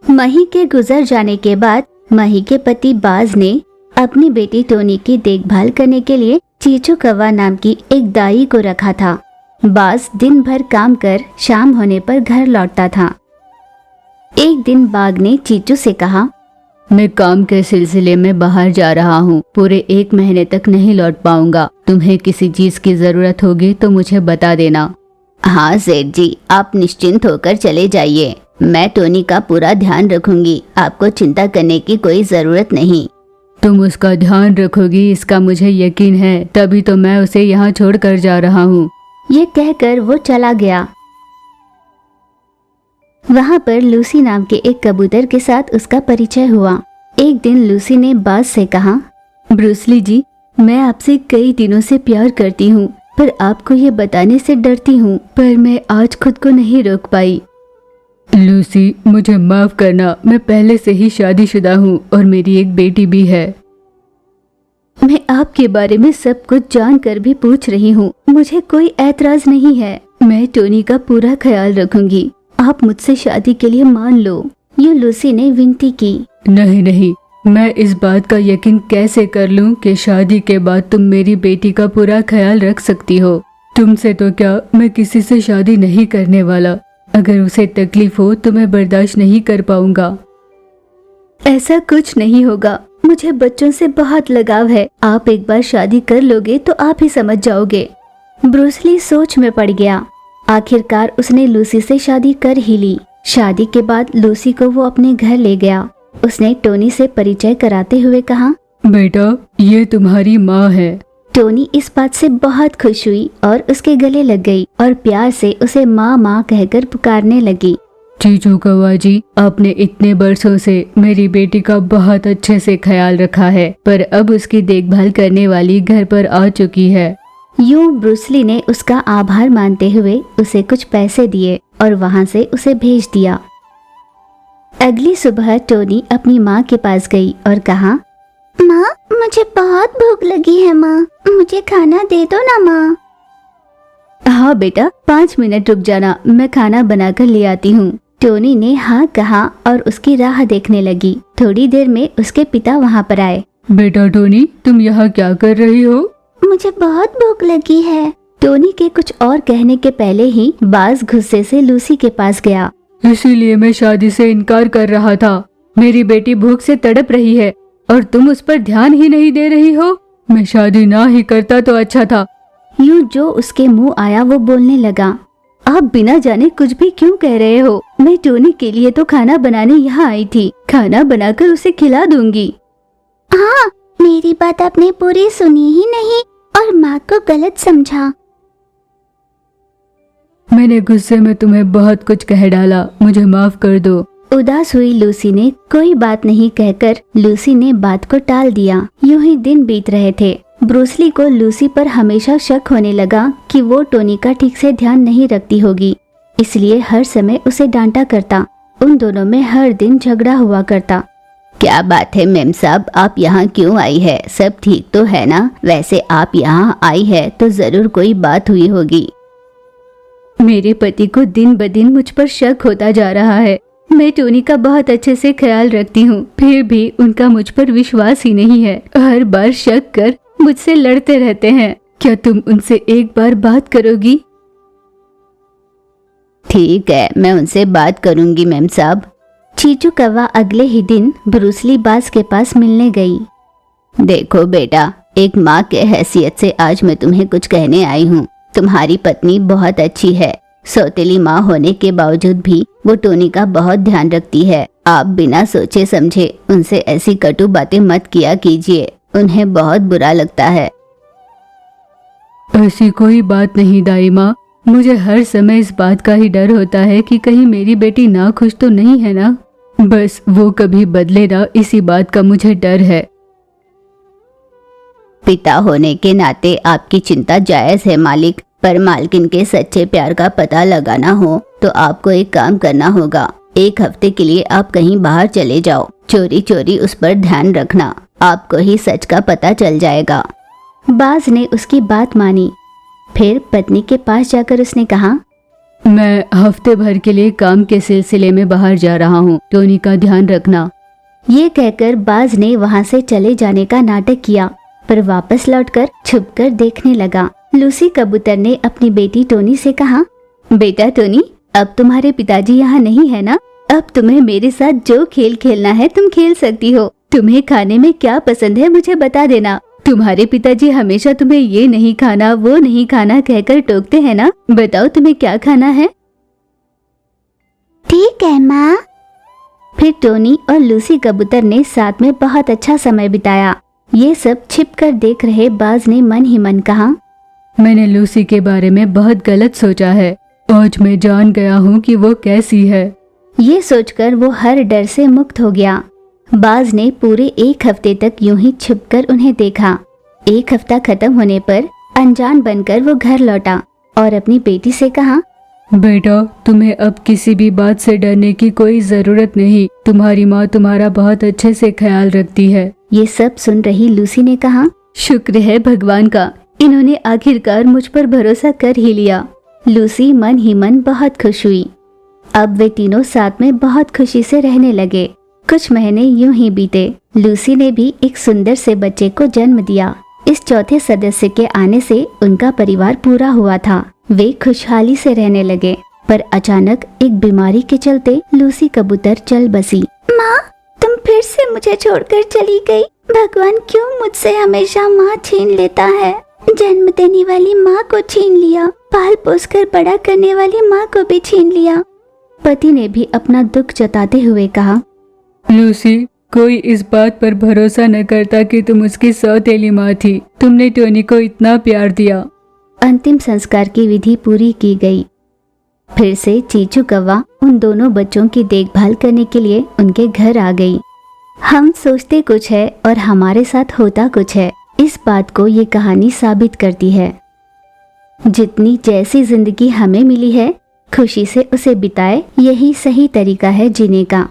मही के गुजर जाने के बाद मही के पति बाज ने अपनी बेटी टोनी की देखभाल करने के लिए चीचू कौवा नाम की एक दाई को रखा था। बाज दिन भर काम कर शाम होने पर घर लौटता था। एक दिन बाघ ने चीचू से कहा, मैं काम के सिलसिले में बाहर जा रहा हूँ, पूरे 1 महीने तक नहीं लौट पाऊंगा। तुम्हें किसी चीज की जरूरत होगी तो मुझे बता देना। हाँ सेठ जी, आप निश्चिंत होकर चले जाइए, मैं टोनी का पूरा ध्यान रखूंगी, आपको चिंता करने की कोई जरूरत नहीं। तुम उसका ध्यान रखोगी इसका मुझे यकीन है, तभी तो मैं उसे यहाँ छोड़कर जा रहा हूँ। ये कहकर वो चला गया। वहाँ पर लूसी नाम के एक कबूतर के साथ उसका परिचय हुआ। एक दिन लूसी ने बाज से कहा, ब्रूसली जी, मैं आपसे कई दिनों से प्यार करती हूँ, पर आपको ये बताने से डरती हूँ, पर मैं आज खुद को नहीं रोक पाई। लूसी, मुझे माफ करना, मैं पहले से ही शादीशुदा हूँ और मेरी एक बेटी भी है। मैं आपके बारे में सब कुछ जानकर भी पूछ रही हूँ, मुझे कोई ऐतराज नहीं है। मैं टोनी का पूरा ख्याल रखूंगी, आप मुझसे शादी के लिए मान लो। यूं लूसी ने विनती की। नहीं नहीं, मैं इस बात का यकीन कैसे कर लूं कि शादी के बाद तुम मेरी बेटी का पूरा ख्याल रख सकती हो। तुमसे तो क्या, मैं किसी से शादी नहीं करने वाला। अगर उसे तकलीफ हो तो मैं बर्दाश्त नहीं कर पाऊंगा। ऐसा कुछ नहीं होगा, मुझे बच्चों से बहुत लगाव है। आप एक बार शादी कर लोगे तो आप ही समझ जाओगे। ब्रूसली सोच में पड़ गया। आखिरकार उसने लूसी से शादी कर ही ली। शादी के बाद लूसी को वो अपने घर ले गया। उसने टोनी से परिचय कराते हुए कहा, बेटा, ये तुम्हारी माँ है। टोनी इस बात से बहुत खुश हुई और उसके गले लग गई और प्यार से उसे माँ माँ कहकर पुकारने लगी। चीचू कौवा जी, आपने इतने बरसों से मेरी बेटी का बहुत अच्छे से ख्याल रखा है, पर अब उसकी देखभाल करने वाली घर पर आ चुकी है। यूं ब्रूसली ने उसका आभार मानते हुए उसे कुछ पैसे दिए और वहाँ से उसे भेज दिया। अगली सुबह टोनी अपनी माँ के पास गई और कहा, माँ, मुझे बहुत भूख लगी है माँ, मुझे खाना दे दो ना माँ। हाँ बेटा, 5 मिनट रुक जाना, मैं खाना बनाकर ले आती हूँ। टोनी ने हाँ कहा और उसकी राह देखने लगी। थोड़ी देर में उसके पिता वहाँ पर आए। बेटा टोनी, तुम यहाँ क्या कर रही हो? मुझे बहुत भूख लगी है। टोनी के कुछ और कहने के पहले ही बाज गुस्से से लूसी के पास गया। इसीलिए मैं शादी से इनकार कर रहा था। मेरी बेटी भूख से तड़प रही है और तुम उस पर ध्यान ही नहीं दे रही हो। मैं शादी ना ही करता तो अच्छा था। यूं जो उसके मुंह आया वो बोलने लगा। आप बिना जाने कुछ भी क्यों कह रहे हो? मैं टोनी के लिए तो खाना बनाने यहाँ आई थी, खाना बनाकर उसे खिला दूंगी। हाँ, मेरी बात आपने पूरी सुनी ही नहीं और माँ को गलत समझा। मैंने गुस्से में तुम्हें बहुत कुछ कह डाला, मुझे माफ कर दो। उदास हुई लूसी ने कोई बात नहीं कहकर लूसी ने बात को टाल दिया। यूं ही दिन बीत रहे थे। ब्रूसली को लूसी पर हमेशा शक होने लगा कि वो टोनी का ठीक से ध्यान नहीं रखती होगी, इसलिए हर समय उसे डांटा करता। उन दोनों में हर दिन झगड़ा हुआ करता। क्या बात है मेम साहब, आप यहाँ क्यों आई है? सब ठीक तो है ना? वैसे आप यहाँ आई है तो जरूर कोई बात हुई होगी। मेरे पति को दिन ब दिन मुझ पर शक होता जा रहा है। मैं टोनी का बहुत अच्छे से ख्याल रखती हूँ, फिर भी उनका मुझ पर विश्वास ही नहीं है। हर बार शक कर मुझसे लड़ते रहते हैं। क्या तुम उनसे एक बार बात करोगी? ठीक है, मैं उनसे बात करूंगी मेम साहब। चीचू कौवा अगले ही दिन ब्रूसली बाज के पास मिलने गई। देखो बेटा, एक माँ के हैसियत से आज मैं तुम्हें कुछ कहने आई हूँ। तुम्हारी पत्नी बहुत अच्छी है। सौतेली माँ होने के बावजूद भी वो टोनी का बहुत ध्यान रखती है। आप बिना सोचे समझे उनसे ऐसी कटु बातें मत किया कीजिए, उन्हें बहुत बुरा लगता है। ऐसी कोई बात नहीं दाई माँ, मुझे हर समय इस बात का ही डर होता है कि कहीं मेरी बेटी ना खुश तो नहीं है ना। बस वो कभी बदले ना, इसी बात का मुझे डर है। पिता होने के नाते आपकी चिंता जायज है मालिक, पर मालकिन के सच्चे प्यार का पता लगाना हो तो आपको एक काम करना होगा। 1 हफ्ते के लिए आप कहीं बाहर चले जाओ, चोरी चोरी उस पर ध्यान रखना, आपको ही सच का पता चल जाएगा। बाज ने उसकी बात मानी। फिर पत्नी के पास जाकर उसने कहा, मैं हफ्ते भर के लिए काम के सिलसिले में बाहर जा रहा हूँ, टोनी का ध्यान रखना। ये कहकर बाज ने वहाँ से चले जाने का नाटक किया, पर वापस लौटकर छुपकर देखने लगा। लूसी कबूतर ने अपनी बेटी टोनी से कहा, बेटा टोनी, अब तुम्हारे पिताजी यहाँ नहीं है ना? अब तुम्हें मेरे साथ जो खेल खेलना है तुम खेल सकती हो। तुम्हें खाने में क्या पसंद है मुझे बता देना। तुम्हारे पिताजी हमेशा तुम्हें ये नहीं खाना वो नहीं खाना कहकर टोकते हैं ना? बताओ तुम्हें क्या खाना है? ठीक है माँ। फिर टोनी और लूसी कबूतर ने साथ में बहुत अच्छा समय बिताया। ये सब छिपकर देख रहे बाज ने मन ही मन कहा, मैंने लूसी के बारे में बहुत गलत सोचा है। आज मैं जान गया हूँ कि वो कैसी है। ये सोचकर वो हर डर से मुक्त हो गया। बाज ने पूरे 1 हफ्ते तक यूं ही छिपकर उन्हें देखा। 1 हफ्ता खत्म होने पर अनजान बनकर वो घर लौटा और अपनी बेटी से कहा, बेटा, तुम्हें अब किसी भी बात से डरने की कोई जरूरत नहीं। तुम्हारी माँ तुम्हारा बहुत अच्छे से ख्याल रखती है। ये सब सुन रही लूसी ने कहा, शुक्र है भगवान का, इन्होंने आखिरकार मुझ पर भरोसा कर ही लिया। लूसी मन ही मन बहुत खुश हुई। अब वे तीनों साथ में बहुत खुशी से रहने लगे। कुछ महीने यूं ही बीते। लूसी ने भी एक सुंदर से बच्चे को जन्म दिया। इस चौथे सदस्य के आने से उनका परिवार पूरा हुआ था। वे खुशहाली से रहने लगे, पर अचानक एक बीमारी के चलते लूसी कबूतर चल बसी। माँ, तुम फिर से मुझे छोड़कर चली गई। भगवान क्यों मुझसे हमेशा माँ छीन लेता है? जन्म देने वाली माँ को छीन लिया, पाल पोस कर बड़ा करने वाली माँ को भी छीन लिया। पति ने भी अपना दुख जताते हुए कहा, लूसी, कोई इस बात पर भरोसा न करता कि तुम उसकी सौतेली माँ थी। तुमने टोनी को इतना प्यार दिया। अंतिम संस्कार की विधि पूरी की गई। फिर से चीचू कौवा उन दोनों बच्चों की देखभाल करने के लिए उनके घर आ गई। हम सोचते कुछ है और हमारे साथ होता कुछ है, इस बात को ये कहानी साबित करती है। जितनी जैसी जिंदगी हमें मिली है, खुशी से उसे बिताए, यही सही तरीका है जीने का।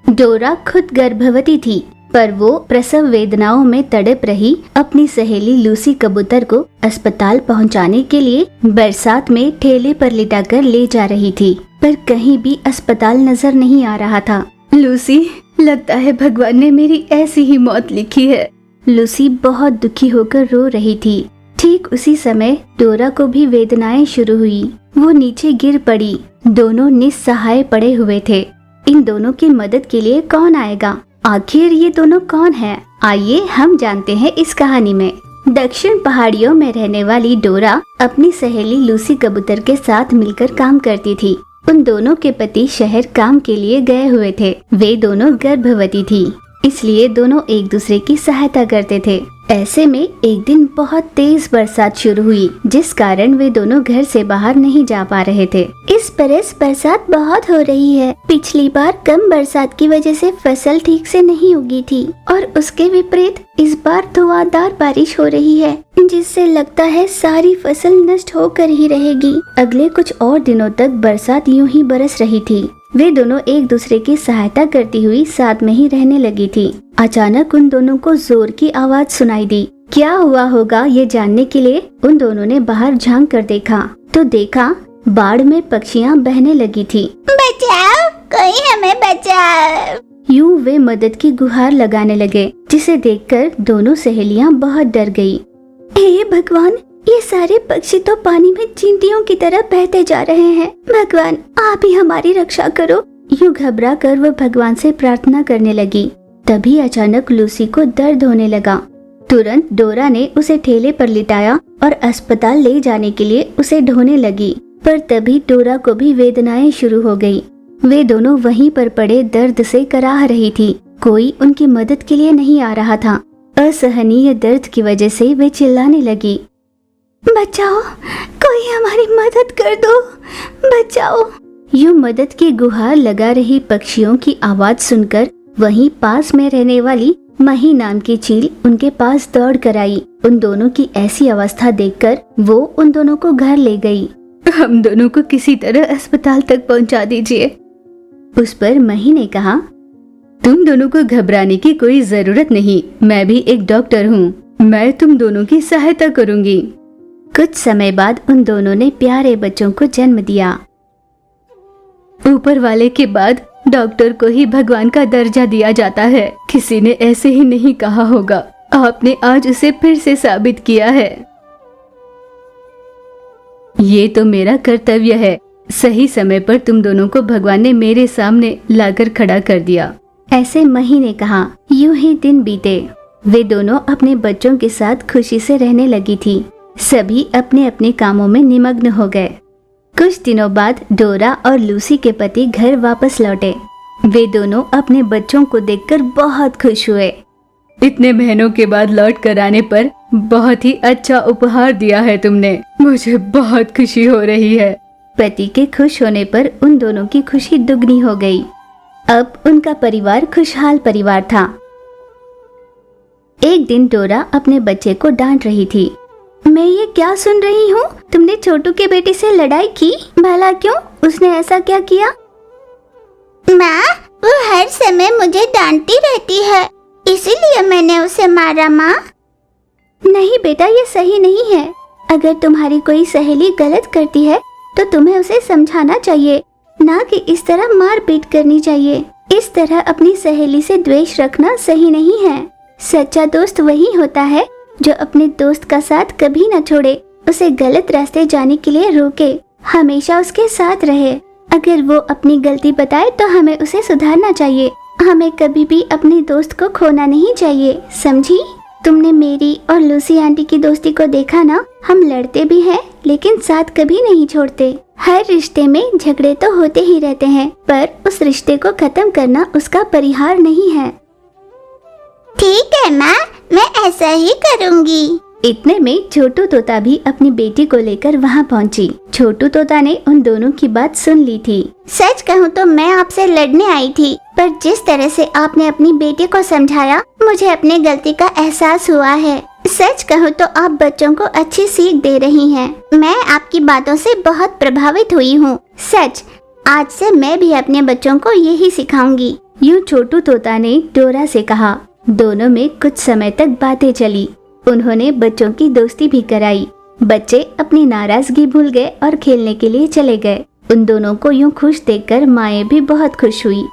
डोरा खुद गर्भवती थी, पर वो प्रसव वेदनाओं में तड़प रही अपनी सहेली लूसी कबूतर को अस्पताल पहुंचाने के लिए बरसात में ठेले पर लिटाकर ले जा रही थी, पर कहीं भी अस्पताल नजर नहीं आ रहा था। लूसी, लगता है भगवान ने मेरी ऐसी ही मौत लिखी है। लूसी बहुत दुखी होकर रो रही थी। ठीक उसी समय डोरा को भी वेदनाएं शुरू हुई। वो नीचे गिर पड़ी। दोनों निस्सहाय पड़े हुए थे। इन दोनों की मदद के लिए कौन आएगा? आखिर ये दोनों कौन हैं? आइए हम जानते हैं इस कहानी में। दक्षिण पहाड़ियों में रहने वाली डोरा अपनी सहेली लूसी कबूतर के साथ मिलकर काम करती थी। उन दोनों के पति शहर काम के लिए गए हुए थे। वे दोनों गर्भवती थी, इसलिए दोनों एक दूसरे की सहायता करते थे। ऐसे में एक दिन बहुत तेज बरसात शुरू हुई, जिस कारण वे दोनों घर से बाहर नहीं जा पा रहे थे। इस बरस बरसात बहुत हो रही है। पिछली बार कम बरसात की वजह से फसल ठीक से नहीं उगी थी और उसके विपरीत इस बार धुआंधार बारिश हो रही है, जिससे लगता है सारी फसल नष्ट होकर ही रहेगी। अगले कुछ और दिनों तक बरसात यूं ही बरस रही थी। वे दोनों एक दूसरे की सहायता करती हुई साथ में ही रहने लगी थी। अचानक उन दोनों को जोर की आवाज सुनाई दी। क्या हुआ होगा ये जानने के लिए उन दोनों ने बाहर झांक कर देखा, तो देखा बाढ़ में पक्षियां बहने लगी थी। बचाओ, कोई हमें बचाओ। यूं वे मदद की गुहार लगाने लगे, जिसे देखकर दोनों सहेलियां बहुत डर गई। हे भगवान, ये सारे पक्षी तो पानी में चींटियों की तरह बहते जा रहे हैं। भगवान, आप ही हमारी रक्षा करो। यूं घबरा कर वह भगवान से प्रार्थना करने लगी। तभी अचानक लूसी को दर्द होने लगा। तुरंत डोरा ने उसे ठेले पर लिटाया और अस्पताल ले जाने के लिए उसे ढोने लगी, पर तभी डोरा को भी वेदनाएं शुरू हो गई। वे दोनों वहीं पर पड़े दर्द से कराह रही थी। कोई उनकी मदद के लिए नहीं आ रहा था। असहनीय दर्द की वजह से वे चिल्लाने लगी, बचाओ, कोई हमारी मदद कर दो, बचाओ। यूं मदद की गुहार लगा रही पक्षियों की आवाज सुनकर वहीं पास में रहने वाली मही नाम की चील उनके पास दौड़ कर आई। उन दोनों की ऐसी अवस्था देखकर वो उन दोनों को घर ले गई। हम दोनों को किसी तरह अस्पताल तक पहुंचा दीजिए। उस पर मही ने कहा, तुम दोनों को घबराने की कोई जरूरत नहीं, मैं भी एक डॉक्टर हूँ। मैं तुम दोनों की सहायता करूँगी। कुछ समय बाद उन दोनों ने प्यारे बच्चों को जन्म दिया। ऊपर वाले के बाद डॉक्टर को ही भगवान का दर्जा दिया जाता है। किसी ने ऐसे ही नहीं कहा होगा। आपने आज उसे फिर से साबित किया है। ये तो मेरा कर्तव्य है। सही समय पर तुम दोनों को भगवान ने मेरे सामने लाकर खड़ा कर दिया। ऐसे महीने कहा, यूं ही दिन बीते। वे दोनों अपने बच्चों के साथ खुशी से रहने लगी थी। सभी अपने अपने कामों में निमग्न हो गए। कुछ दिनों बाद डोरा और लूसी के पति घर वापस लौटे। वे दोनों अपने बच्चों को देखकर बहुत खुश हुए। इतने महीनों के बाद लौट कर आने पर बहुत ही अच्छा उपहार दिया है तुमने। मुझे बहुत खुशी हो रही है। पति के खुश होने पर उन दोनों की खुशी दुगनी हो गई। अब उनका परिवार खुशहाल परिवार था। एक दिन डोरा अपने बच्चे को डांट रही थी। मैं ये क्या सुन रही हूँ? तुमने छोटू के बेटे से लड़ाई की? भला क्यों? उसने ऐसा क्या किया? माँ, वो हर समय मुझे डांटती रहती है, इसीलिए मैंने उसे मारा। माँ, नहीं बेटा, ये सही नहीं है। अगर तुम्हारी कोई सहेली गलत करती है तो तुम्हें उसे समझाना चाहिए, ना कि इस तरह मार पीट करनी चाहिए। इस तरह अपनी सहेली से द्वेष रखना सही नहीं है। सच्चा दोस्त वही होता है जो अपने दोस्त का साथ कभी न छोड़े, उसे गलत रास्ते जाने के लिए रोके, हमेशा उसके साथ रहे। अगर वो अपनी गलती बताए तो हमें उसे सुधारना चाहिए। हमें कभी भी अपने दोस्त को खोना नहीं चाहिए, समझी? तुमने मेरी और लूसी आंटी की दोस्ती को देखा ना? हम लड़ते भी हैं लेकिन साथ कभी नहीं छोड़ते। हर रिश्ते में झगड़े तो होते ही रहते हैं, पर उस रिश्ते को खत्म करना उसका परिहार नहीं है। ठीक है माँ, मैं ऐसा ही करूँगी। इतने में छोटू तोता भी अपनी बेटी को लेकर वहाँ पहुँची। छोटू तोता ने उन दोनों की बात सुन ली थी। सच कहूँ तो मैं आपसे लड़ने आई थी, पर जिस तरह से आपने अपनी बेटी को समझाया, मुझे अपनी गलती का एहसास हुआ है। सच कहूँ तो आप बच्चों को अच्छी सीख दे रही हैं। मैं आपकी बातों से बहुत प्रभावित हुई हूँ। सच, आज से मैं भी अपने बच्चों को यही सिखाऊंगी। यूं छोटू तोता ने डोरा से कहा। दोनों में कुछ समय तक बातें चली। उन्होंने बच्चों की दोस्ती भी कराई। बच्चे अपनी नाराजगी भूल गए और खेलने के लिए चले गए। उन दोनों को यूं खुश देखकर माएँ भी बहुत खुश हुई।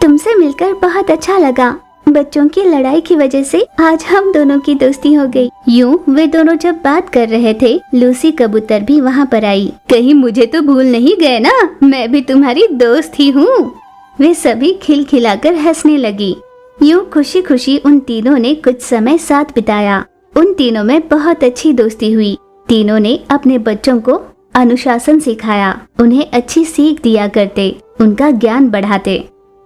तुमसे मिलकर बहुत अच्छा लगा। बच्चों की लड़ाई की वजह से आज हम दोनों की दोस्ती हो गई। यूं वे दोनों जब बात कर रहे थे, लूसी कबूतर भी वहाँ पर आई। कहीं मुझे तो भूल नहीं गए ना? मैं भी तुम्हारी दोस्त ही हूँ। वे सभी खिलखिलाकर हंसने लगी। यूं खुशी खुशी उन तीनों ने कुछ समय साथ बिताया। उन तीनों में बहुत अच्छी दोस्ती हुई। तीनों ने अपने बच्चों को अनुशासन सिखाया, उन्हें अच्छी सीख दिया करते, उनका ज्ञान बढ़ाते।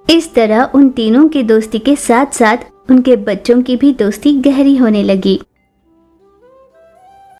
इस तरह उन तीनों की दोस्ती के साथ साथ उनके बच्चों की भी दोस्ती गहरी होने लगी।